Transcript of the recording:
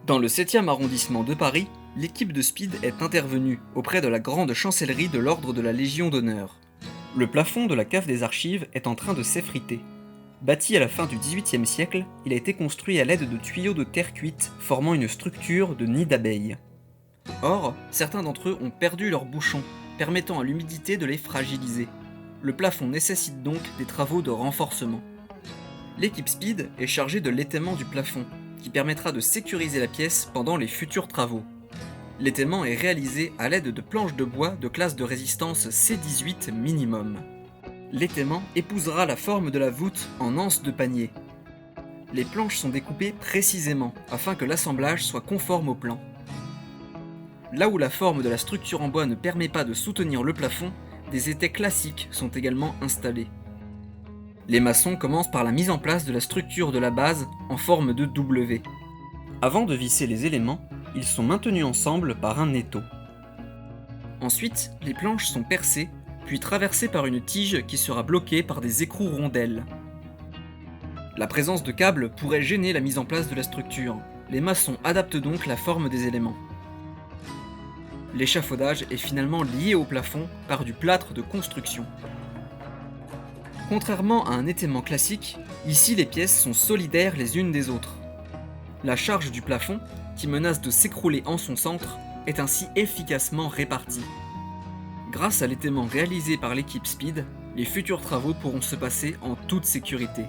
Dans le 7e arrondissement de Paris, l'équipe de Speed est intervenue auprès de la grande chancellerie de l'Ordre de la Légion d'honneur. Le plafond de la cave des archives est en train de s'effriter. Bâti à la fin du XVIIIe siècle, il a été construit à l'aide de tuyaux de terre cuite formant une structure de nid d'abeilles. Or, certains d'entre eux ont perdu leurs bouchons, permettant à l'humidité de les fragiliser. Le plafond nécessite donc des travaux de renforcement. L'équipe Speed est chargée de l'étaiement du plafond, qui permettra de sécuriser la pièce pendant les futurs travaux. L'étaiement est réalisé à l'aide de planches de bois de classe de résistance C18 minimum. L'étaiement épousera la forme de la voûte en anse de panier. Les planches sont découpées précisément afin que l'assemblage soit conforme au plan. Là où la forme de la structure en bois ne permet pas de soutenir le plafond, des étais classiques sont également installés. Les maçons commencent par la mise en place de la structure de la base en forme de W. Avant de visser les éléments, ils sont maintenus ensemble par un étau. Ensuite, les planches sont percées, puis traversées par une tige qui sera bloquée par des écrous rondelles. La présence de câbles pourrait gêner la mise en place de la structure. Les maçons adaptent donc la forme des éléments. L'échafaudage est finalement lié au plafond par du plâtre de construction. Contrairement à un étaiement classique, ici les pièces sont solidaires les unes des autres. La charge du plafond, qui menace de s'écrouler en son centre, est ainsi efficacement répartie. Grâce à l'étaiement réalisé par l'équipe Speed, les futurs travaux pourront se passer en toute sécurité.